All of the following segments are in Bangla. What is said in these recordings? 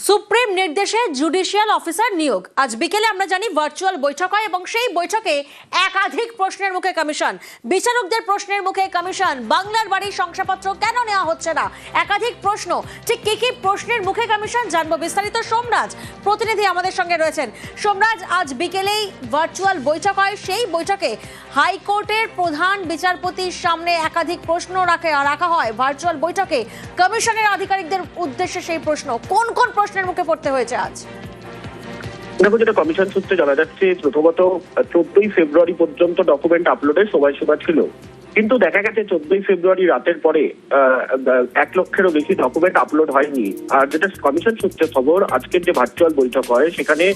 সুপ্রিম নির্দেশে জুডিশিয়াল অফিসার নিয়োগ। আজ বিকেলে আমরা জানি ভার্চুয়াল বৈঠক হয় এবং সেই বৈঠকে একাধিক প্রশ্নের মুখে কমিশন, বিচারকদের প্রশ্নের মুখে কমিশন, বাংলার বাড়ির শংসাপত্র কেন নেওয়া হচ্ছে না, একাধিক প্রশ্ন। ঠিক কি কি প্রশ্নের মুখে কমিশন জানবো বিস্তারিত। সোমরাজ প্রতিনিধি আমাদের সঙ্গে রয়েছেন। সোমরাজ, আজ বিকেলেই ভার্চুয়াল বৈঠক হয়, সেই বৈঠকে হাইকোর্টের প্রধান বিচারপতির সামনে একাধিক প্রশ্ন রাখা হয়। ভার্চুয়াল বৈঠকে কমিশনের আধিকারিকদের উদ্দেশ্যে সেই প্রশ্ন, কোন কোন প্রশ্নের মুখে পড়তে হয়েছে আজ? দেখো, যেটা কমিশন সূত্রে জানা যাচ্ছে, প্রথমত 14ই ফেব্রুয়ারি পর্যন্ত ডকুমেন্ট আপলোডের সময়সীমা ছিল, কিন্তু দেখা গেছে 14ই ফেব্রুয়ারি রাতের পরে 1 লক্ষেরও বেশি ডকুমেন্ট আপলোড হয়নি। আর যেটা কমিশন সূত্রে খবর, আজকের যে ভার্চুয়াল বৈঠক হয় সেখানে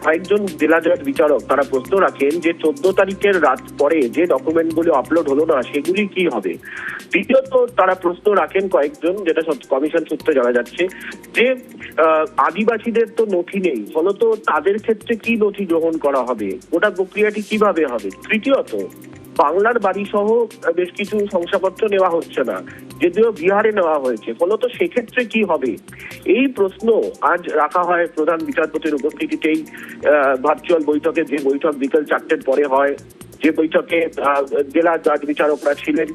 কয়েকজন জেলা জজ বিচারক তারা প্রশ্ন রাখেন যে 14 তারিখের রাত পরে যে ডকুমেন্টগুলো আপলোড হলো না সেগুলি কি হবে। দ্বিতীয়ত তারা প্রশ্ন রাখেন কয়েকজন, যেটা কমিশন সূত্রে জানা যাচ্ছে, যে আদিবাসীদের তো নথি নেই, ফলত তাদের ক্ষেত্রে কি নথি গ্রহণ করা হবে, গোটা প্রক্রিয়াটি কিভাবে হবে। তৃতীয়ত বাংলার বাড়ি সহ বেশ কিছু শংসাপত্র নেওয়া হচ্ছে না, যদিও বিহারে নেওয়া হয়েছে, ফলত সেক্ষেত্রে কি হবে। এই প্রশ্ন আজ রাখা হয় প্রধান বিচারপতির উপস্থিতিতেই ভার্চুয়াল বৈঠকে, যে বৈঠক বিকেল 4টের পরে হয়, যে বৈঠকে জেলা জজ বিচারকরা ছিলেন।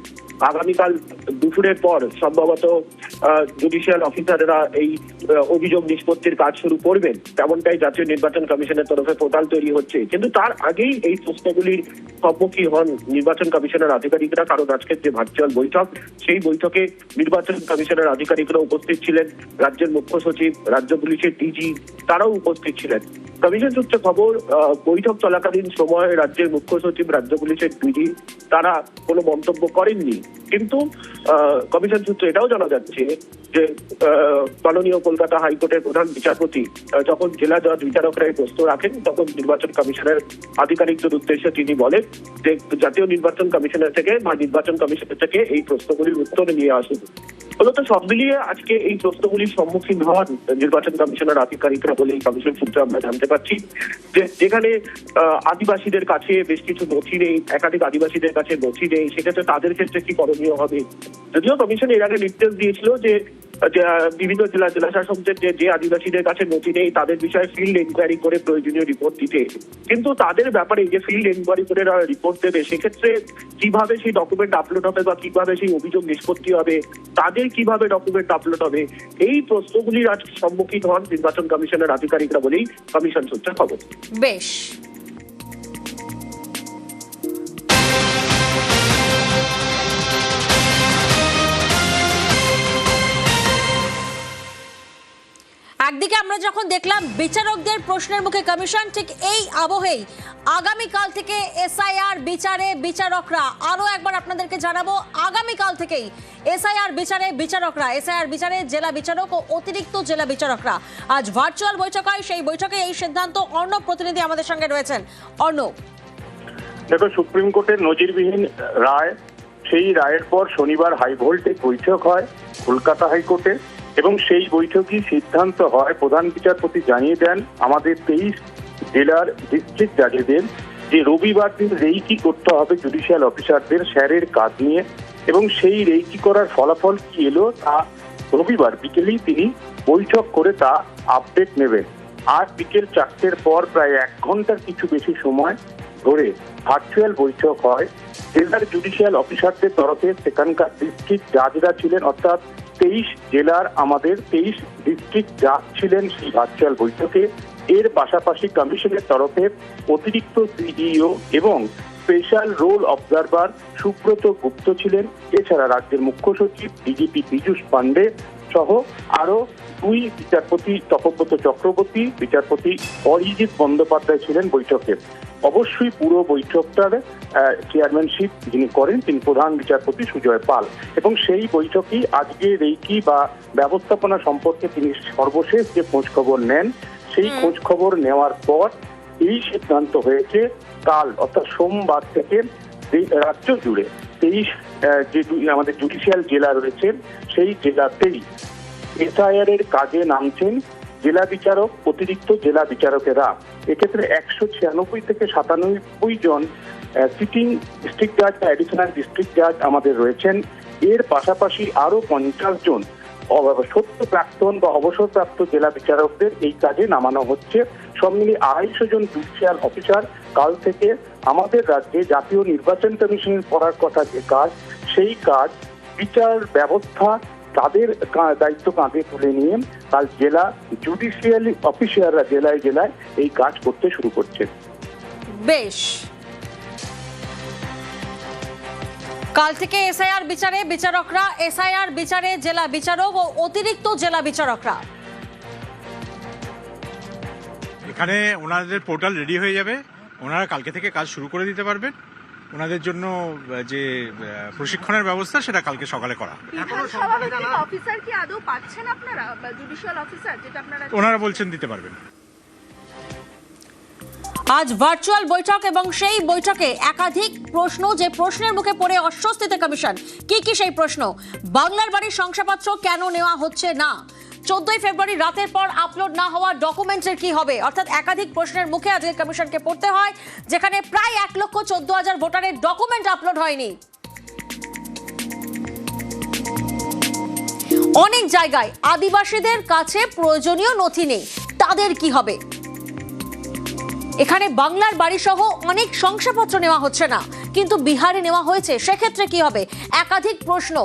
আগামীকাল দুপুরের পর সম্ভবত জুডিশিয়াল অফিসাররা এই অভিযোগ নিষ্পত্তির কাজ শুরু করবেন, তেমনটাই জাতীয় নির্বাচন কমিশনের তরফে পোর্টাল তৈরি হচ্ছে। কিন্তু তার আগেই এই প্রশ্নগুলির সম্মুখীন হন নির্বাচন কমিশনের আধিকারিকরা, কারণ আজকের যে ভার্চুয়াল বৈঠক সেই বৈঠকে নির্বাচন কমিশনের আধিকারিকরা উপস্থিত ছিলেন, রাজ্যের মুখ্য সচিব, রাজ্য পুলিশের ডিজি তারাও উপস্থিত ছিলেন। কমিশন সূত্রে খবর, বৈঠক চলাকালীন সময় রাজ্যের মুখ্য সচিব, রাজ্য পুলিশের ডিজি তারা কোনো মন্তব্য করেননি, কিন্তু কমিশন সূত্রে এটাও জানা যাচ্ছে যে মাননীয় কলকাতা হাইকোর্টের প্রধান বিচারপতি যখন জেলা জজ বিচারকরা প্রশ্ন রাখেন, তখন নির্বাচন কমিশনের আধিকারিকদের উদ্দেশ্যে তিনি বলেন যে জাতীয় নির্বাচন কমিশনের থেকে বা নির্বাচন কমিশনের থেকে এই প্রশ্নগুলির উত্তর নিয়ে আসুন। মূলত সব মিলিয়ে আজকে এই প্রশ্নগুলির সম্মুখীন হন নির্বাচন কমিশনের আধিকারিকরা বলে এই কমিশন সূত্রে আমরা জানতে পারছি। যে যেখানে আদিবাসীদের কাছে বেশ কিছু নথি নেই, একাধিক আদিবাসীদের কাছে নথি নেই, সেক্ষেত্রে তাদের ক্ষেত্রে কি করণীয় হবে। যদিও কমিশন এর আগে নির্দেশ দিয়েছিল যে বিভিন্ন জেলা শাসকদের যে আদিবাসীদের কাছে নথি নেই তাদের বিষয়ে ফিল্ড এনকোয়ারি করে প্রয়োজনীয় রিপোর্ট দিতে, কিন্তু তাদের ব্যাপারে যে ফিল্ড এনকোয়ারি করে রিপোর্ট দেবে সেক্ষেত্রে কিভাবে সেই ডকুমেন্ট আপলোড হবে বা কিভাবে সেই অভিযোগ নিষ্পত্তি হবে, তাদের কিভাবে ডকুমেন্ট আপলোড হবে, এই প্রশ্নগুলির আজ সম্মুখীন হন নির্বাচন কমিশনের আধিকারিকরা বলেই কমিশন সূত্রে খবর। বেশ, একদিকে আমরা যখন দেখলাম বিচারকদের প্রশ্নের মুখে কমিশন, ঠিক এই আবহেই আগামীকাল থেকে এসআইআর বিচারে বিচারকরা, আরো একবার আপনাদেরকে জানাবো, আগামীকাল থেকেই এসআইআর বিচারে বিচারকরা, এসআইআর বিচারে জেলা বিচারক ও অতিরিক্ত জেলা বিচারকরা। আজ ভার্চুয়াল বৈঠক হয়, সেই বৈঠকে এই সিদ্ধান্ত। অর্ণব প্রতিনিধি আমাদের সঙ্গে রয়েছেন। অর্ণব, দেখো, সুপ্রিম কোর্টের নজিরবিহীন রায়, সেই রায়ের পর শনিবার হাই ভোল্টেজ বৈঠক হয় কলকাতা হাইকোর্টে, এবং সেই বৈঠকই সিদ্ধান্ত হয়, প্রধান বিচারপতি জানিয়ে দেন আমাদের 23 জেলার ডিস্ট্রিক্ট জাজেদের যে রবিবার দিন রেইকি করতে হবে জুডিশিয়াল অফিসারদের স্যারের কাজ নিয়ে, এবং সেই রেইকি করার ফলাফল কি এলো তা রবিবার বিকেলেই তিনি বৈঠক করে তা আপডেট নেবেন। আজ বিকেল 4টের পর প্রায় 1 ঘন্টার কিছু বেশি সময় ধরে ভার্চুয়াল বৈঠক হয় জেলার জুডিশিয়াল অফিসারদের তরফে। সেখানকার ডিস্ট্রিক্ট জাজরা ছিলেন, অর্থাৎ 23 জেলার আমাদের 23 ডিস্ট্রিক্ট জাজ ছিলেন সেই ভার্চুয়াল বৈঠকে। এর পাশাপাশি কমিশনের তরফে অতিরিক্ত সিইও এবং স্পেশাল রোল অবজারভার সুব্রত গুপ্ত ছিলেন। এছাড়া রাজ্যের মুখ্য সচিব ডিজিপি পীযূষ পান্ডে সহ আরো 2 বিচারপতি, তপব্রত চক্রবর্তী, বিচারপতি অরিজিৎ বন্দ্যোপাধ্যায় ছিলেন বৈঠকে। অবশ্যই পুরো বৈঠকটার চেয়ারম্যানশিপ যিনি করেন তিনি প্রধান বিচারপতি সুজয় পাল, এবং সেই বৈঠকেই আজকে রেইকি বা ব্যবস্থাপনা সম্পর্কে তিনি সর্বশেষ যে খোঁজখবর নেন, সেই খোঁজখবর নেওয়ার পর এই সিদ্ধান্ত হয়েছে কাল অর্থাৎ সোমবার থেকে রাজ্য জুড়ে 23 যে আমাদের জুডিশিয়াল জেলা রয়েছে সেই জেলাতেই এসআইআর এর কাজে নামছেন জেলা বিচারক, অতিরিক্ত জেলা বিচারকেরা। এক্ষেত্রে 196 থেকে 97 জন সিটিং ডিস্ট্রিক্ট জাজ বা অ্যাডিশনাল ডিস্ট্রিক্ট জাজ আমাদের রয়েছেন। এর পাশাপাশি আরো 50 জন সত্য প্রাক্তন বা অবসরপ্রাপ্ত জেলা বিচারকদের এই কাজে নামানো হচ্ছে। সব মিলিয়ে 250 জন জুডিশিয়াল অফিসার কাল থেকে আমাদের রাজ্যে জাতীয় নির্বাচন কমিশনের করার কথা যে কাজ, সেই কাজ বিচার ব্যবস্থা তাদের দায়িত্ব কাঁধে তুলে নিয়ে কাল জেলা জুডিশিয়াল অফিসাররা জেলায় জেলায় এই কাজ করতে শুরু করছে। বেশ, কাল থেকে এসআইআর বিচারে বিচারকরা, এসআইআর বিচারে জেলা বিচারক ও অতিরিক্ত জেলা বিচারকরা। এখানে ওনাদের পোর্টাল রেডি হয়ে যাবে, ওনারা কালকে থেকে কাজ শুরু করে দিতে পারবেন। ওনাদের জন্য যে প্রশিক্ষণের ব্যবস্থা সেটা কালকে সকালে করা। অফিসার কি আদৌ পাচ্ছেন আপনারা, জুডিশিয়াল অফিসার যেটা আপনারা ওনারা বলছেন দিতে পারবেন। আজ ভার্চুয়াল বৈঠক এবং সেই বৈঠকে একাধিক প্রশ্ন, যে প্রশ্নের মুখে পড়ে অস্বস্তিতে কমিশন। কি কি সেই প্রশ্ন? বাংলার বাড়ির শংসাপত্র কেন নেওয়া হচ্ছে না? 14 ফেব্রুয়ারি রাতের পর আপলোড না হওয়া ডকুমেন্টের কি হবে? অর্থাৎ একাধিক প্রশ্নের মুখে আজকে কমিশনকে পড়তে হয়, যেখানে প্রায় 1,14,000 ভোটারের ডকুমেন্ট আপলোড হয়নি। অনেক জায়গায় আদিবাসীদের কাছে প্রয়োজনীয় নথি নেই, তাদের কি হবে? এখানে বাংলার বাড়ি সহ অনেক শংসাপত্র নেওয়া হচ্ছে না, কিন্তু বিহারে নেওয়া হয়েছে, সেক্ষেত্রে কি হবে? একাধিক প্রশ্ন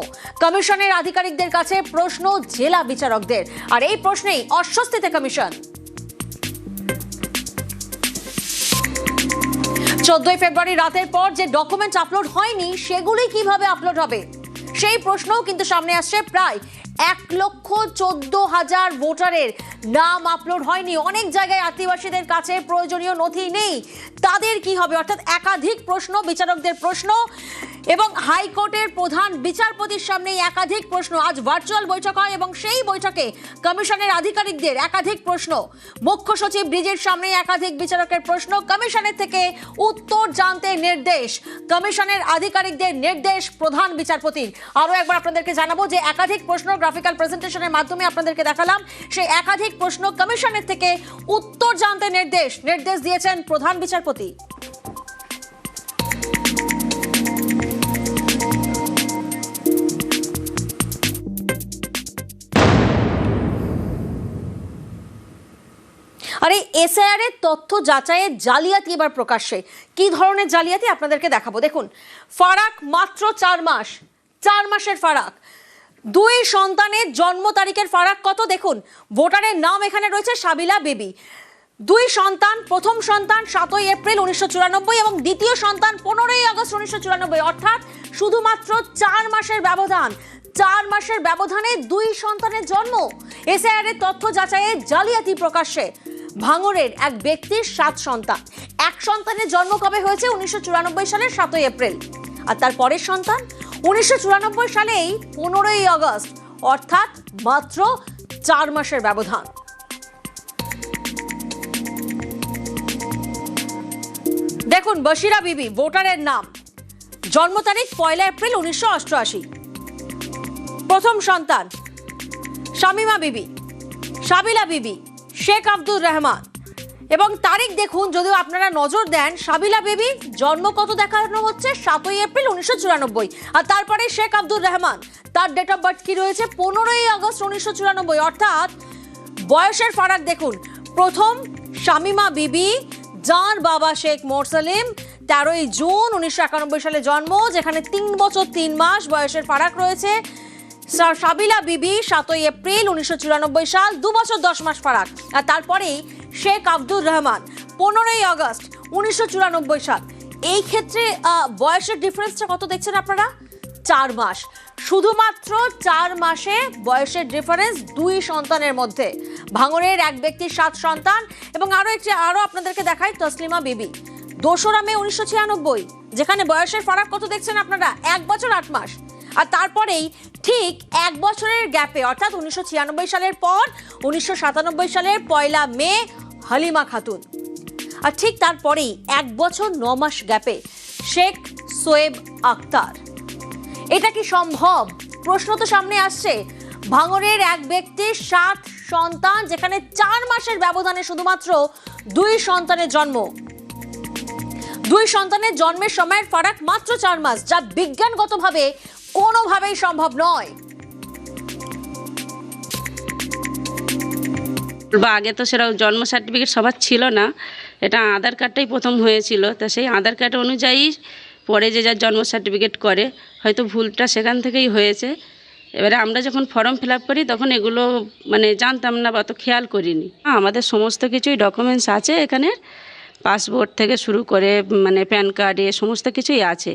কমিশনের আধিকারিকদের কাছে, প্রশ্ন জেলা বিচারকদের, আর এই প্রশ্নেই অস্বস্তিতে কমিশন। 14 ফেব্রুয়ারি রাতের পর যে ডকুমেন্ট আপলোড হয়নি, সেগুলি কিভাবে আপলোড হবে? সেই প্রশ্নও কিন্তু সামনে আসছে। প্রায় 1,14,000 ভোটারের নাম আপলোড হয়নি। অনেক জায়গায় আদিবাসীদের কাছে প্রয়োজনীয় নথি নেই, তাদের কি হবে? অর্থাৎ একাধিক প্রশ্ন, বিচারকদের প্রশ্ন এবং হাইকোর্টের প্রধান বিচারপতির সামনে একাধিক প্রশ্ন। আজ ভার্চুয়াল বৈঠক হয় এবং সেই বৈঠকে কমিশনের আধিকারিকদের একাধিক প্রশ্ন। মুখ্য সচিব ব্রিজের সামনে একাধিক বিচারকের প্রশ্ন। কমিশনের থেকে উত্তর জানতে নির্দেশ, কমিশনের আধিকারিকদের নির্দেশ প্রধান বিচারপতির। আরও একবার আপনাদেরকে জানাবো যে একাধিক প্রশ্ন গ্রাফিক্যাল প্রেজেন্টেশনের মাধ্যমে আপনাদেরকে দেখালাম। সেই একাধিক প্রশ্ন, কমিশনের থেকে উত্তর জানতে নির্দেশ দিয়েছেন প্রধান বিচারপতি। আরে এসআইআর এর তথ্য যাচাইয়ের জালিয়াতি এবার প্রকাশ্যে। কি ধরনের জালিয়াতি আপনাদেরকে দেখাবো। দেখুন, ফারাক মাত্র 4 মাস, 4 মাসের ফারাক। 2 সন্তানের জন্ম তারিখের ফারাক কত দেখুন। ভোটারের নাম এখানে রয়েছে সাবিলা বেবি। 2 সন্তান, প্রথম সন্তান 7 এপ্রিল 1994 এবং দ্বিতীয় সন্তান 15 আগস্ট 1994, অর্থাৎ শুধুমাত্র 4 মাসের ব্যবধান। 4 মাসের ব্যবধানে 2 সন্তানের জন্ম। এসআইআর এর তথ্য যাচাইয়ের জালিয়াতি প্রকাশ্যে। ভাঙড়ের এক ব্যক্তির 7 সন্তান, এক সন্তানের জন্ম কবে হয়েছে? 1994 সালের 7 এপ্রিল, আর তার পরের সন্তান 1994 সালেই 15 আগস্ট, অর্থাৎ মাত্র 4 মাসের ব্যবধান। দেখুন, বশিরা বিবি ভোটারের নাম, জন্ম তারিখ 1 এপ্রিল 1988। প্রথম সন্তান শামিমা বিবি, সাবিলা বিবি, শেখ আব্দুর রহমান এবং তারিখ দেখুন, যদিও আপনারা নজর দেন, সাবিলা বেবি জন্ম কত দেখানো হচ্ছে? 7 এপ্রিল 1994, আর তারপরে শেখ আব্দুর রহমান, তার ডেট অফ বার্থ কি রয়েছে? 15 আগস্ট 1994, অর্থাৎ বয়সের ফারাক দেখুন। প্রথম শামিমা বিবি, যার বাবা শেখ মোরসালিম, 13 জুন 1991 সালে জন্ম, যেখানে 3 বছর 3 মাস বয়সের ফারাক রয়েছে। সাবিলা বিবি 7 এপ্রিল 1994 সাল, 2 বছর 10 মাস ফারাক। আর তারপরেই শেখ আব্দুর রহমান 15 আগস্ট 1994 সাল। এই ক্ষেত্রে বয়সের ডিফারেন্সটা কত দেখছেন আপনারা? 4 মাস। শুধুমাত্র 4 মাসে বয়সের ডিফারেন্স 2 সন্তানের মধ্যে। ভাঙড়ের এক ব্যক্তির 7 সন্তান এবং আরো আপনাদেরকে দেখাই তসলিমা বিবি, 2 মে 1996, যেখানে বয়সের ফারাক কত দেখছেন আপনারা? 1 বছর 8 মাস। আর তারপরেই ঠিক 1 বছরের গ্যাপে, অর্থাৎ 1996 সালের পর 1997 সালের 1 মে হালিমা খাতুন। আর ঠিক তারপরেই 1 বছর 9 মাস গ্যাপে শেখ সোয়েব আক্তার। এটা কি সম্ভব? প্রশ্ন তো সামনে আসছে। ভাঙড়ের এক ব্যক্তির 7 সন্তান, যেখানে 4 মাসের ব্যবধানে শুধুমাত্র 2 সন্তানের জন্ম। 2 সন্তানের জন্মের সময়ের ফারাক মাত্র 4 মাস, যা বিজ্ঞানগতভাবে কোনোভাবেই সম্ভব নয়। বা আগে তো সেরকম জন্ম সার্টিফিকেট সবার ছিল না, এটা আধার কার্ডটাই প্রথম হয়েছিল। তা সেই আধার কার্ড অনুযায়ী পরে যে যার জন্ম সার্টিফিকেট করে, হয়তো ভুলটা সেখান থেকেই হয়েছে। এবারে আমরা যখন ফর্ম ফিল আপ করি তখন এগুলো মানে জানতাম না বা অত খেয়াল করিনি। আমাদের সমস্ত কিছুই ডকুমেন্টস আছে এখানে, পাসপোর্ট থেকে শুরু করে মানে প্যান কার্ড, এ সমস্ত কিছুই আছে।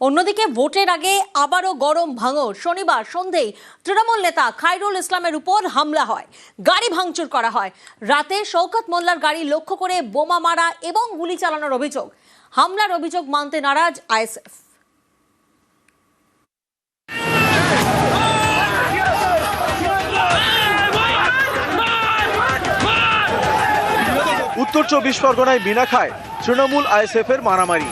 অন্যদিকে ভোটের আগে আবারও গরম ভাঙড়। শনিবার সন্ধেয় তৃণমূল নেতা খায়রুল ইসলামের উপর হামলা হয়, গাড়ি ভাঙচুর করা হয়। রাতে শওকত মোল্লার গাড়ি লক্ষ্য করে বোমা মারা এবং গুলি চালানোর অভিযোগ। হামলার অভিযোগ মানতে নারাজ আইএসএফ। উত্তর 24 পরগনায় মিনাখায় তৃণমূল আইএসএফ এর মারামারি।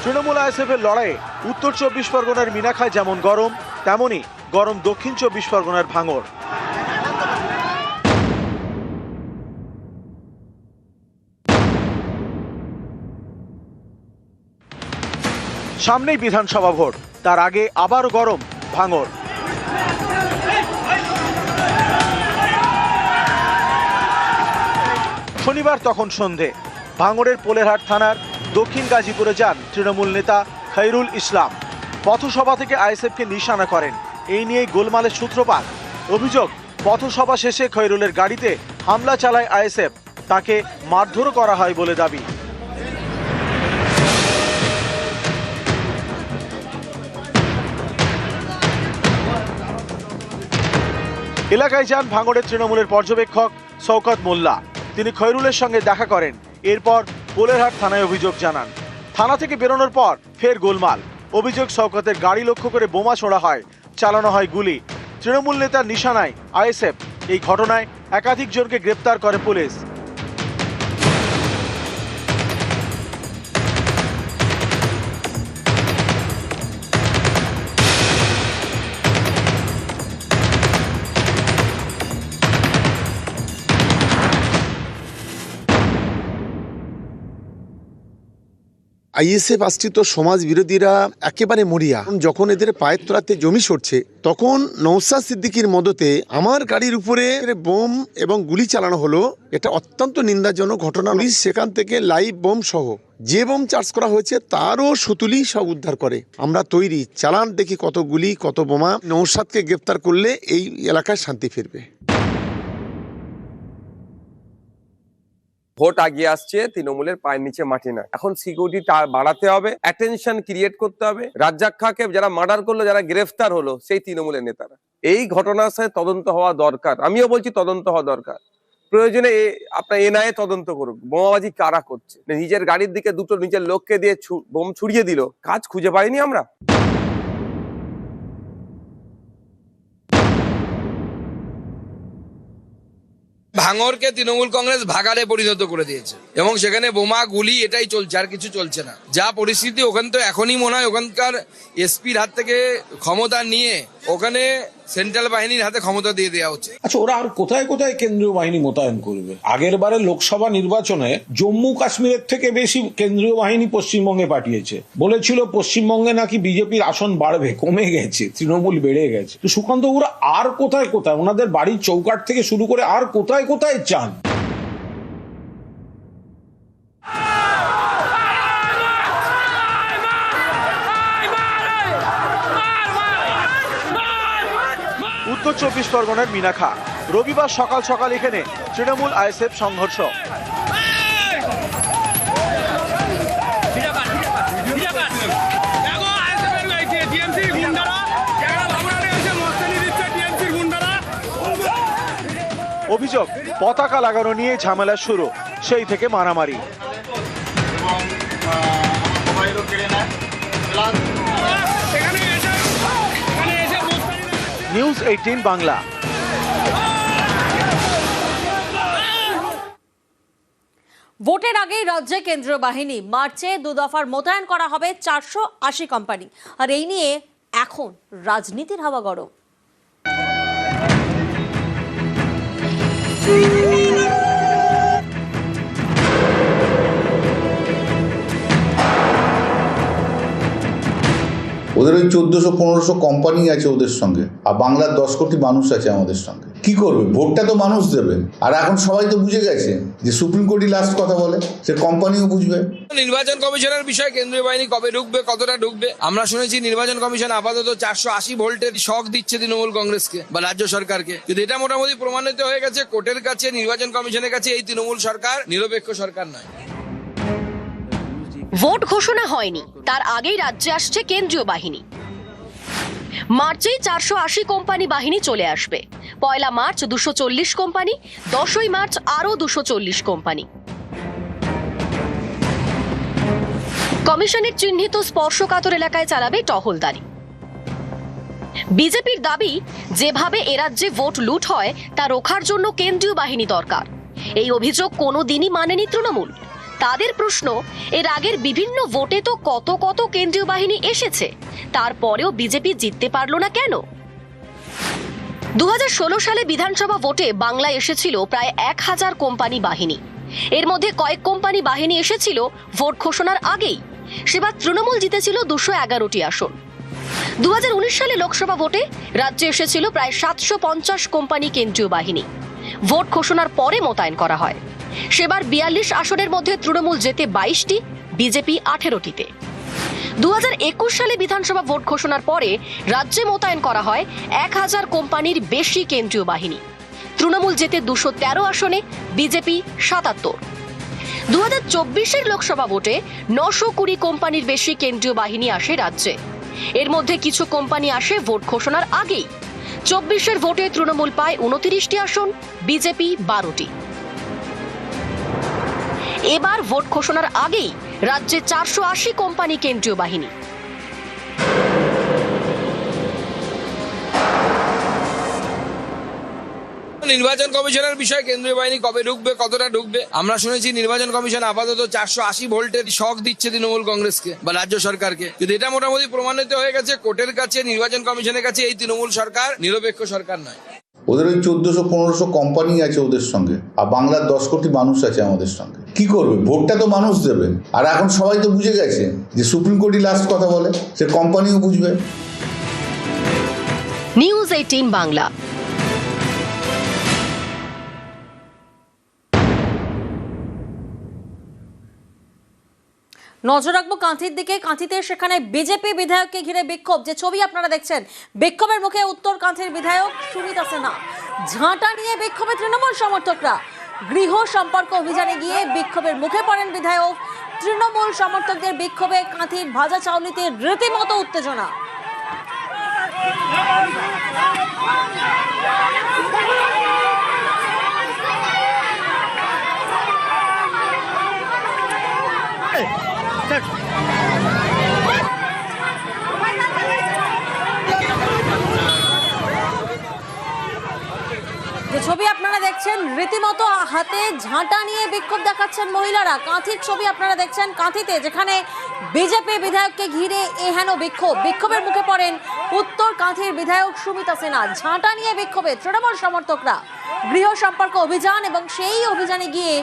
তৃণমূল আইএসএফ এর লড়াইয়ে উত্তর 24 পরগনার মিনাখায় যেমন গরম, তেমনই গরম দক্ষিণ 24 পরগনার ভাঙড়। সামনেই বিধানসভা ভোট, তার আগে আবার গরম ভাঙড়। শনিবার তখন সন্ধে ভাঙড়ের পোলেরহাট থানার দক্ষিণ গাজীপুরে যান তৃণমূল নেতা খায়রুল ইসলাম। পথসভা থেকে আইএসএফকে নিশানা করেন, এই নিয়েই গোলমালের সূত্রপাত। অভিযোগ, পথসভা শেষে খৈরুলের গাড়িতে হামলা চালায় আইএসএফ, তাকে মারধরও করা হয় বলে দাবি। এলাকায় যান ভাঙড়ের তৃণমূলের পর্যবেক্ষক শওকত মোল্লা। তিনি খৈরুলের সঙ্গে দেখা করেন, এরপর পোলেরহাট থানায় অভিযোগ জানান। থানা থেকে বেরোনোর পর ফের গোলমাল। অভিযোগ, শওকতের গাড়ি লক্ষ্য করে বোমা ছোড়া হয়, চালানো হয় গুলি। তৃণমূল নেতার নিশানায় আইএসএফ। এই ঘটনায় একাধিক জনকে গ্রেপ্তার করে পুলিশ। আইএসএফ আশ্রিত সমাজ বিরোধীরা একেবারে মরিয়া। যখন এদের পায়ের তলাতে জমি সরছে, তখন নওশাদ সিদ্দিকীর মদতে আমার গাড়ির উপরে বোম এবং গুলি চালানো হলো। এটা অত্যন্ত নিন্দাজনক ঘটনা। পুলিশ সেখান থেকে লাইভ বোম সহ যে বোম চার্জ করা হয়েছে তারও সুতুলি সব উদ্ধার করে। আমরা তৈরি, চালান দেখি কত গুলি কত বোমা। নওশাদকে গ্রেপ্তার করলে এই এলাকায় শান্তি ফিরবে। ভোট আগিয়ে আসছে, তৃণমূলের পায়ের নিচে মাটি না। এখন সিকিউরিটি বাড়াতে হবে, অ্যাটেনশন ক্রিয়েট করতে হবে। রাজ্জাক খাঁকে যারা মার্ডার করলো, যারা গ্রেফতার হলো, সেই তৃণমূলের নেতারা। এই ঘটনার সাথে তদন্ত হওয়া দরকার। আমিও বলছি তদন্ত হওয়া দরকার। প্রয়োজনে আপনার এনআইএ তদন্ত করুক, বোমাবাজি কারা করছে। নিজের গাড়ির দিকে দুটো নিজের লোককে দিয়ে বোম ছুড়িয়ে দিল, কাজ খুঁজে পাইনি আমরা। ভাঙড়কে তৃণমূল কংগ্রেস ভাগাড়ে পরিণত করে দিয়েছে এবং সেখানে বোমা গুলি এটাই চলছে, আর কিছু চলছে না। যা পরিস্থিতি ওখানে, তো এখনই মনে হয় ওখানকার এসপির হাত থেকে ক্ষমতা নিয়ে ওখানে সেন্ট্রাল বাহিনীর হাতে ক্ষমতা দিয়ে দেওয়া হচ্ছে। আচ্ছা, ওরা আর কোথায় কোথায় কেন্দ্রীয় বাহিনী মোতায়েন করবে? আগের বারে লোকসভা নির্বাচনে জম্মু কাশ্মীরের থেকে বেশি কেন্দ্রীয় বাহিনী পশ্চিমবঙ্গে পাঠিয়েছে। বলেছিল পশ্চিমবঙ্গে নাকি বিজেপির আসন বাড়বে, কমে গেছে, তৃণমূল বেড়ে গেছে। তো সুকান্ত, ওরা আর কোথায় কোথায়, ওনাদের বাড়ির চৌকাঠ থেকে শুরু করে আর কোথায় কোথায় চান? উত্তর 24 পরগনার মিনাখা। রবিবার সকাল সকাল এখানে তৃণমূল আইএসএফ সংঘর্ষ। অভিযোগ, পতাকা লাগানো নিয়ে ঝামেলা শুরু, সেই থেকে মারামারি। নিউজ 18 বাংলা। ভোটের আগেই রাজ্যে কেন্দ্রীয় বাহিনী, মার্চে 2 দফার মোতায়েন করা হবে 480 কোম্পানি। আর এই নিয়ে এখন রাজনীতির হাওয়া গরম। ওই 1400-1500 কোম্পানি আছে ওদের সঙ্গে, আর বাংলার 10 কোটি মানুষ আছে আমাদের সঙ্গে। কি করবে? ভোটটা তো মানুষ দেবে। আর এখন সবাই তো বুঝে গেছে যে সুপ্রিম কোর্টই লাস্ট কথা বলে, সে কোম্পানিও বুঝবে। নির্বাচন কমিশনের বিষয়ে কেন্দ্রীয় বাহিনী কবে ঢুকবে, কতটা ঢুকবে? আমরা শুনেছি নির্বাচন কমিশন আপাতত 480 ভোল্টের শক দিচ্ছে তৃণমূল কংগ্রেসকে বা রাজ্য সরকারকে, কিন্তু এটা মোটামুটি প্রমাণিত হয়ে গেছে কোর্টের কাছে, নির্বাচন কমিশনের কাছে এই তৃণমূল সরকার নিরপেক্ষ সরকার নয়। ভোট ঘোষণা হয়নি, তার আগেই রাজ্যে আসছে কেন্দ্রীয় বাহিনী। মার্চেই 480 কোম্পানি বাহিনী চলে আসবে। 1 মার্চ 240 কোম্পানি, 10 মার্চ আরও 240 কোম্পানি। কমিশনের চিহ্নিত স্পর্শকাতর এলাকায় চালাবে টহলদারি। বিজেপির দাবি, যেভাবে এ রাজ্যে ভোট লুট হয় তা রোখার জন্য কেন্দ্রীয় বাহিনী দরকার। এই অভিযোগ কোনোদিনই মানেনি তৃণমূল। তাদের প্রশ্ন, এর আগের বিভিন্ন ভোটে তো কত কত কেন্দ্রীয় বাহিনী এসেছে, তারপরেও বিজেপি জিততে পারল না কেন? 2016 সালে বিধানসভা ভোটে বাংলায় এসেছিল প্রায় 1000 কোম্পানি বাহিনী। এর মধ্যে কয়েক কোম্পানি বাহিনী এসেছিল ভোট ঘোষণার আগেই। সেবার তৃণমূল জিতেছিল 211টি আসন। 2019 সালে লোকসভা ভোটে রাজ্যে এসেছিল প্রায় 750 কোম্পানি কেন্দ্রীয় বাহিনী। ভোট ঘোষণার পরে মোতায়েন করা হয়। সেবার 42 আসনের মধ্যে তৃণমূল জেতে 22টি, বিজেপি 18টিতে। 2021 সালে বিধানসভা ভোট ঘোষণার পরে রাজ্যে মোতায়েন করা হয় 1000 কোম্পানির বেশি কেন্দ্রীয় বাহিনী। তৃণমূল জেতে 213 আসনে, বিজেপি 77। 2024 লোকসভা ভোটে 920 কোম্পানির বেশি কেন্দ্রীয় বাহিনী আসে রাজ্যে। এর মধ্যে কিছু কোম্পানি আসে ভোট ঘোষণার আগেই। 24 ভোটে তৃণমূল পায় 29টি আসন, বিজেপি 12টি। এবার ভোট ঘোষণার আগেই রাজ্যে 480 কোম্পানি কেন্দ্রীয় বাহিনী। নির্বাচন কমিশনের বিষয়ে কেন্দ্রীয় বাহিনী কবে ঢুকবে, কতটা ঢুকবে? আমরা শুনেছি নির্বাচন কমিশন আপাতত 480 ভোল্টের শক দিচ্ছে তৃণমূল কংগ্রেসকে বা রাজ্য সরকারকে, কিন্তু এটা মোটামুটি প্রমাণিত হয়ে গেছে কোর্টের কাছে, নির্বাচন কমিশনের কাছে এই তৃণমূল সরকার নিরপেক্ষ সরকার নয়। ওদের ওই 1400-1500 কোম্পানি আছে ওদের সঙ্গে, আর বাংলার 10 কোটি মানুষ আছে আমাদের সঙ্গে। কি করবে? ভোটটা তো মানুষ দেবে। আর এখন সবাই তো বুঝে গেছে যে সুপ্রিম কোর্টই লাস্ট কথা বলে, সে কোম্পানিও বুঝবে। নিউজ 18 বাংলা। নজর রাখবো কাঁথির দিকে। কাঁথিতে সেখানে বিজেপি বিধায়ককে ঘিরে বিক্ষোভ, যে ছবি আপনারা দেখছেন, বিক্ষোভের মুখে উত্তর কাঁথির বিধায়ক সুমিতা সিনহা। ঝাঁটা নিয়ে বিক্ষোভে তৃণমূল সমর্থকরা। গৃহ সম্পর্ক অভিযানে গিয়ে বিক্ষোভের মুখে পড়েন বিধায়ক। তৃণমূল সমর্থকদের বিক্ষোভে কাঁথির ভাজা চাউনিতে রীতিমতো উত্তেজনা। যে ছবি আপনারা দেখছেন, রীতিমতো হাতে ঝাঁটা নিয়ে বিক্ষোভ দেখাচ্ছেন মহিলারা। কাঁথির ছবি আপনারা দেখছেন, কাঁথিতে যেখানে বিজেপি বিধায়ককে ঘিরে এহেন বিক্ষোভ। বিক্ষোভের মুখে পড়েন উত্তর কাঁথির বিধায়ক সুমিতা সিনহা। ঝাঁটা নিয়ে বিক্ষোভে তৃণমূল সমর্থকরা। গৃহ সম্পর্ক অভিযান এবং সেই অভিযানে গিয়ে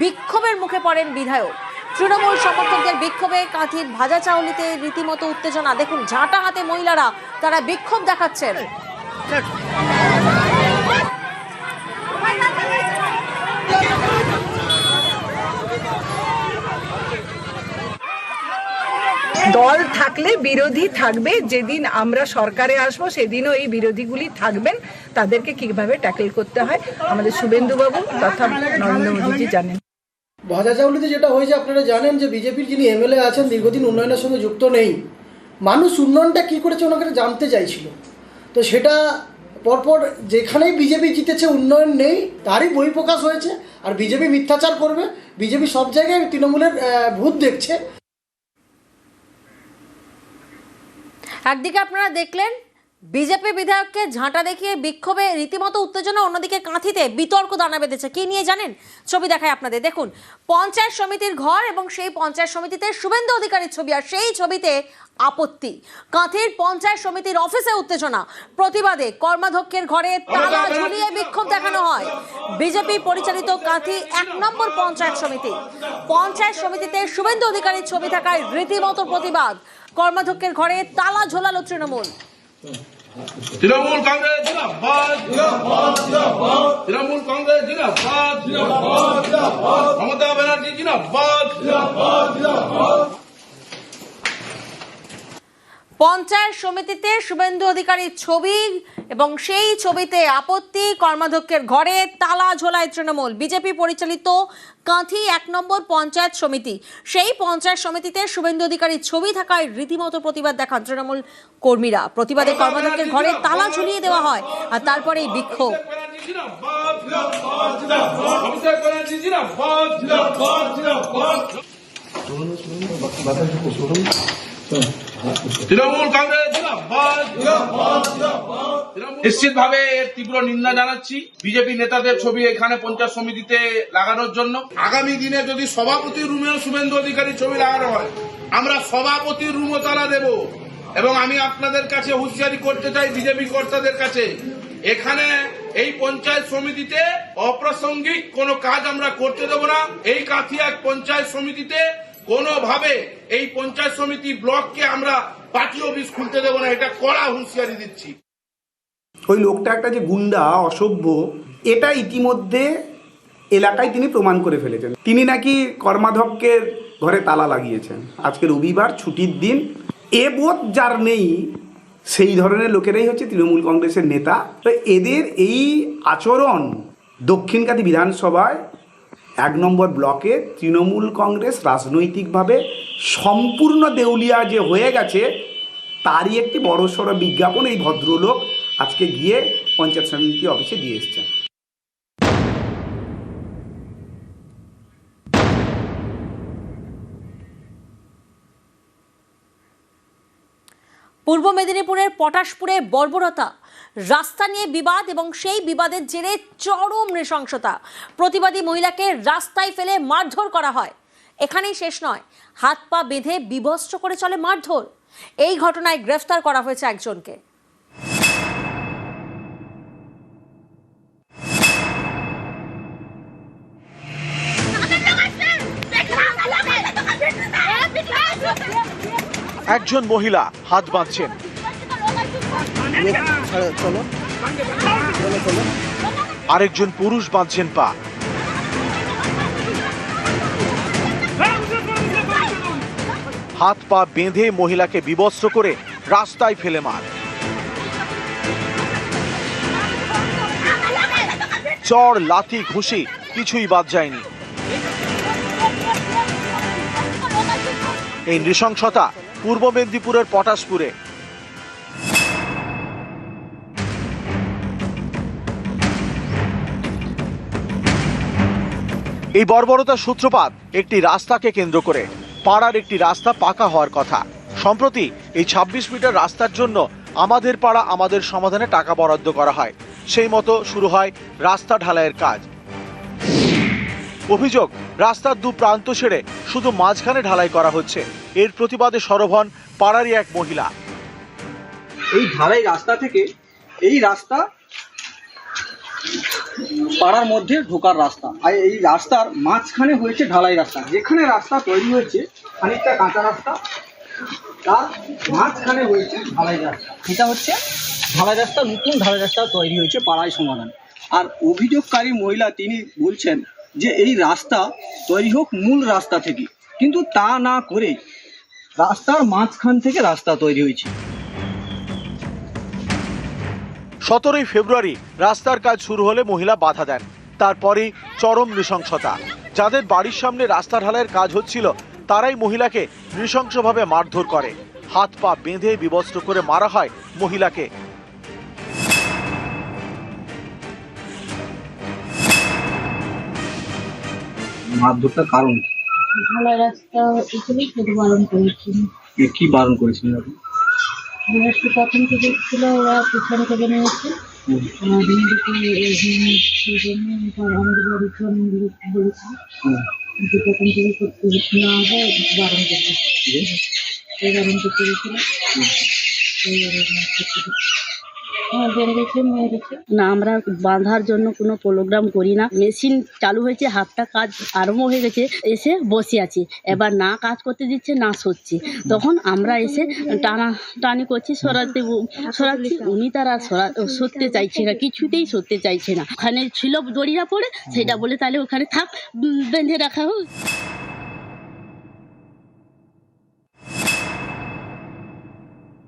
বিক্ষোভের মুখে পড়েন বিধায়ক। তৃণমূল সমর্থকদের বিক্ষোভে কাঁথির ভাজা চাউনিতে রীতিমতো উত্তেজনা। দেখুন, ঝাঁটা হাতে মহিলারা তারা বিক্ষোভ দেখাচ্ছেন। দল থাকলে বিরোধী থাকবে। যেদিন আমরা সরকারে আসবো সেদিনও এই বিরোধীগুলি থাকবেন। তাদেরকে কিভাবে ট্যাকেল করতে হয় আমাদের শুভেন্দুবাবু তথা নরেন্দ্র মোদীজি জানেন। ভাজা চাউলিতে যেটা হয়েছে আপনারা জানেন যে বিজেপির যিনি এমএলএ আছেন দীর্ঘদিন উন্নয়নের সঙ্গে যুক্ত নেই। মানুষ উন্নয়নটা কী করেছে ওনাকে জানতে চাইছিল। তো সেটা পরপর যেখানেই বিজেপি জিতেছে উন্নয়ন নেই তারই বহিঃপ্রকাশ হয়েছে। আর বিজেপি মিথ্যাচার করবে, বিজেপি সব জায়গায় তৃণমূলের ভূত দেখছে। একদিকে আপনারা দেখলেন বিজেপি বিধায়ককে ঝাঁটা দেখিয়ে বিক্ষোভে রীতিমতো উত্তেজনা, অন্যদিকে কাঁথিতে বিতর্ক দানা বেঁধেছে। কি নিয়ে জানেন? ছবি দেখায় আপনাদের, দেখুন। পঞ্চায়েত সমিতির ঘর এবং সেই পঞ্চায়েত সমিতিতে শুভেন্দু অধিকারীর ছবি, আর সেই ছবিতে আপত্তি। কাঁথির পঞ্চায়েত সমিতির অফিসে উত্তেজনা, প্রতিবাদে কর্মাধ্যক্ষের ঘরে তালা ঝুলিয়ে বিক্ষোভ দেখানো হয়। বিজেপি পরিচালিত কাঁথি 1 নম্বর পঞ্চায়েত সমিতি, পঞ্চায়েত সমিতিতে শুভেন্দু অধিকারীর ছবি থাকায় রীতিমতো প্রতিবাদ। কর্মাধ্যক্ষের ঘরে তালা ঝোলালো তৃণমূল। তৃণমূল কংগ্রেস জিন্দাবাদ, তৃণমূল কংগ্রেস জিন্দাবাদ, মমতা ব্যানার্জি জিন্দাবাদ। পঞ্চায়েত সমিতিতে শুভেন্দু অধিকারীর ছবি এবং সেই ছবিতে আপত্তি, কর্মাধ্যক্ষের ঘরে তালা ঝোলায় তৃণমূল। বিজেপি পরিচালিত কাঁথি 1 নম্বর পঞ্চায়েত সমিতি, সেই পঞ্চায়েত সমিতিতে শুভেন্দু অধিকারীর ছবি থাকায় রীতিমতো প্রতিবাদ দেখান তৃণমূল কর্মীরা। প্রতিবাদে কর্মাধ্যক্ষের ঘরে তালা ঝুলিয়ে দেওয়া হয়, আর তারপরেই বিক্ষোভ। তৃণমূল কংগ্রেস জিন্দাবাদ, নিশ্চিতভাবে এর তীব্র নিন্দা জানাচ্ছি। বিজেপি নেতাদের ছবি এখানে পঞ্চায়েত সমিতিতে লাগানোর জন্য আগামী দিনে যদি সভাপতির রুমেও শুভেন্দু অধিকারীর ছবি লাগানো হয়, আমরা সভাপতির রুমও তালা দেব। এবং আমি আপনাদের কাছে হুঁশিয়ারি করতে চাই, বিজেপি কর্তাদের কাছে, এখানে এই পঞ্চায়েত সমিতিতে অপ্রাসঙ্গিক কোনো কাজ আমরা করতে দেব না। এই কাঁথি 1 পঞ্চায়েত সমিতিতে কোনোভাবে এই পঞ্চায়েত সমিতি ব্লককে আমরা পার্টি অফিস খুলতে দেব না, এটা কড়া হুঁশিয়ারি দিচ্ছি। ওই লোকটা একটা যে গুন্ডা, অসভ্য, এটা ইতিমধ্যে এলাকায় তিনি প্রমাণ করে ফেলেছেন। তিনি নাকি কর্মাধ্যক্ষের ঘরে তালা লাগিয়েছেন। আজকে রবিবার, ছুটির দিন, এ বোধ যার নেই, সেই ধরনের লোকেরাই হচ্ছে তৃণমূল কংগ্রেসের নেতা। তো এদের এই আচরণ দক্ষিণকাঁথি বিধানসভায় 1 নম্বর ব্লকে তৃণমূল কংগ্রেস রাজনৈতিকভাবে সম্পূর্ণ দেউলিয়া যে হয়ে গেছে, তারই একটি বড়সড় বিজ্ঞাপন এই ভদ্রলোক আজকে গিয়ে পঞ্চায়েত সমিতি অফিসে দিয়ে এসছেন। পূর্ব মেদিনীপুরের পটাশপুরে বর্বরতা, রাস্তা নিয়ে বিবাদ এবং সেই বিবাদের জেরে চরম নৃশংসতা। প্রতিবাদী মহিলাকে রাস্তায় ফেলে মারধর করা হয়। এখানেই শেষ নয়, হাত পা বেঁধে বিভৎস করে চলে মারধর। এই ঘটনায় গ্রেফতার করা হয়েছে একজনকে। একজন মহিলা হাত বাঁধছেন, আরেকজন পুরুষ বাঁধছেন পা। হাত পা বেঁধে মহিলাকে বিবস্ত্র করে রাস্তায় ফেলে মার। চড়, লাথি, ঘুষি কিছুই বাদ যায়নি। এই নৃশংসতা পূর্ব মেদিনীপুরের পটাশপুরে। এই বর্বরতার সূত্রপাত একটি রাস্তাকে কেন্দ্র করে। পাড়ার একটি রাস্তা পাকা হওয়ার কথা। সম্প্রতি এই 26 মিটার রাস্তার জন্য আমাদের পাড়া আমাদের সমাধানে টাকা বরাদ্দ করা হয়। সেই মতো শুরু হয় রাস্তা ঢালাইয়ের কাজ। অভিযোগ, রাস্তার 2 প্রান্ত ছেড়ে শুধু মাঝখানে ঢালাই করা হচ্ছে। এর প্রতিবাদে সরব হন পাড়ারই এক মহিলা। এই ঢালাই রাস্তা থেকে এই রাস্তা পাড়ার মধ্যে ঢোকার রাস্তা, আর এই রাস্তার মাঝখানে হয়েছে ঢালাই রাস্তা। যেখানে রাস্তা তৈরি হয়েছে খানিকটা কাঁচা রাস্তা, তার মাঝখানে হয়েছে ঢালাই রাস্তা। এটা হচ্ছে ঢালাই রাস্তা, নতুন ঢালাই রাস্তা তৈরি হয়েছে পাড়ায় সমাধান। আর অভিযোগকারী মহিলা তিনি বলছেন যে এই রাস্তা তৈরি হোক মূল রাস্তা থেকে, কিন্তু তা না করে রাস্তার মাঝখান থেকে রাস্তা তৈরি হয়েছে। 17 ফেব্রুয়ারি রাস্তার কাজ শুরু হলে মহিলা বাধা দেন। তারপরেই চরম নৃশংসতা। যাদের বাড়ির সামনে রাস্তা ঢালাইয়ের কাজ হচ্ছিল, তারাই মহিলাকে নৃশংসভাবে মারধর করে। হাত পা বেঁধে বিবস্ত্র করে মারা হয় মহিলাকে। মারধরটার কারণ ঢালাই রাস্তা এখানেই খেতে বারণ করেছিল। কি বারণ করেছিলেন আপনি? জিনিসটি প্রথম থেকে ছিল, ওরা পিছন থেকে নিয়েছে। আমাদের বাড়ির বলেছিল কিন্তু প্রথম থেকে করতে না হয় বারণ করতে, এই বারণ করতে গেছিল। না, আমরা বাঁধার জন্য কোনো প্রোগ্রাম করি না। মেশিন চালু হয়েছে, হাফটা কাজ আরম্ভ হয়ে গেছে, এসে বসে আছি। এবার না কাজ করতে দিচ্ছে না সরছি, তখন আমরা এসে টানি করছি, সরাচ্ছি। উনি তারা সরতে চাইছে না, কিছুতেই সরতে চাইছে না। ওখানে ছিল দড়িয়া পড়ে, সেটা বলে তাহলে ওখানে থাক, বেঁধে রাখা হোক।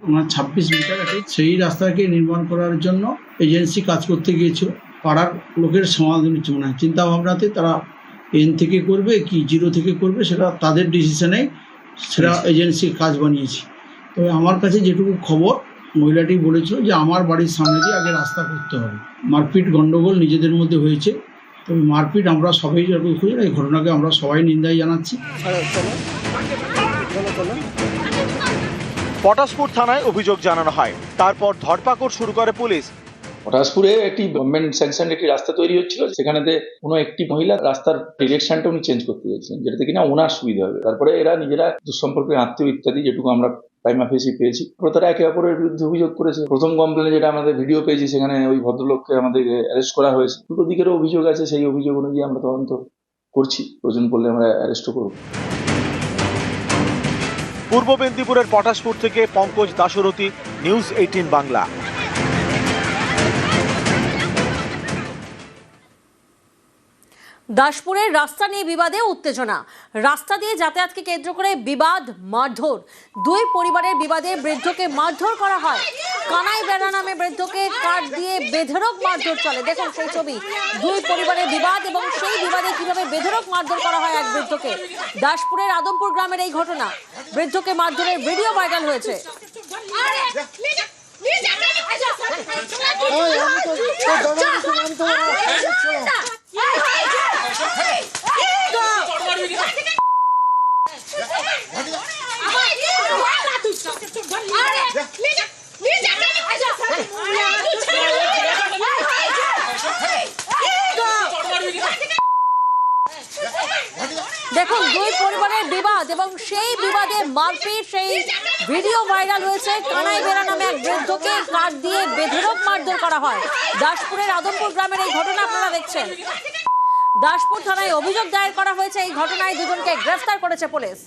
ওনার 26 মিটার আছে, সেই রাস্তাকে নির্মাণ করার জন্য এজেন্সি কাজ করতে গিয়েছিল। পাড়ার লোকের সমাধান মনে হয় চিন্তা ভাবনাতে তারা এন থেকে করবে কি 0 থেকে করবে, সেটা তাদের ডিসিশনে সেটা এজেন্সির কাজ বানিয়েছে। তবে আমার কাছে যেটুকু খবর, মহিলাটি বলেছিল যে আমার বাড়ির সামনে দিয়ে আগে রাস্তা করতে হবে। মারপিট গন্ডগোল নিজেদের মধ্যে হয়েছে। তবে মারপিট আমরা সবাই যতটুকু খুঁজে, এই ঘটনাকে আমরা সবাই নিন্দাই জানাচ্ছি। পটাশপুর থানায় অভিযোগ জানানো হয়, তারপর ধরপাকড় শুরু করে পুলিশ। পটাশপুরে একটি গভর্নমেন্ট স্যাংশন একটি রাস্তা তৈরি হচ্ছিল, সেখানেতে কোনো একটি মহিলা রাস্তার ডিরেকশনটা উনি চেঞ্জ করতে চাইছিলেন, যেটাতে কিনা ওনার সুবিধা হবে। তারপরে এরা নিজেরা দুঃসম্পর্কে আত্মীয় ইত্যাদি যেটুকু আমরা প্রাইমা ফেসি পেয়েছি, তারা একে অপরের বিরুদ্ধে অভিযোগ করেছে। প্রথম কমপ্লেনে যেটা আমাদের ভিডিও পেয়েছি, সেখানে ওই ভদ্রলোককে আমাদের অ্যারেস্ট করা হয়েছে। দুটো দিকেরও অভিযোগ আছে, সেই অভিযোগ অনুযায়ী আমরা তদন্ত করছি, প্রয়োজন পড়লে আমরা অ্যারেস্টও করব। পূর্ব মেদিনীপুরের পটাশপুর থেকে পঙ্কজ দাশরথী, নিউজ 18 বাংলা। দাসপুরের রাস্তা নিয়ে বিবাদে উত্তেজনা, রাস্তা দিয়ে যাতায়াতকে কেন্দ্র করে বিবাদ, মারধর। দুই পরিবারের বিবাদে বৃদ্ধকে মারধর করা হয়। কানাই বেড়া নামে বৃদ্ধকে কাঠ দিয়ে বেধড়ক মারধর চলে। দেখুন সেই ছবি, দুই পরিবারের বিবাদ এবং সেই বিবাদে কিভাবে বেধড়ক মারধর করা হয় এক বৃদ্ধকে। দাসপুরের আদমপুর গ্রামের এই ঘটনা, বৃদ্ধকে মারধরের ভিডিও ভাইরাল হয়েছে। দেখুন দুই পরিবারের বিবাদ এবং সেই বিবাদে মারপিট, সেই ভিডিও ভাইরাল হয়েছে। কানাই বেড়া নামে এক বৃদ্ধকে কাঠ দিয়ে বেধড়ক মারধর করা হয়। দাসপুরের আদমপুর গ্রামের এই ঘটনা আপনারা দেখছেন। দাসপুর থানায় অভিযোগ দায়ের করা হয়েছে। এই ঘটনায় দুজনকে গ্রেফতার করেছে পুলিশ।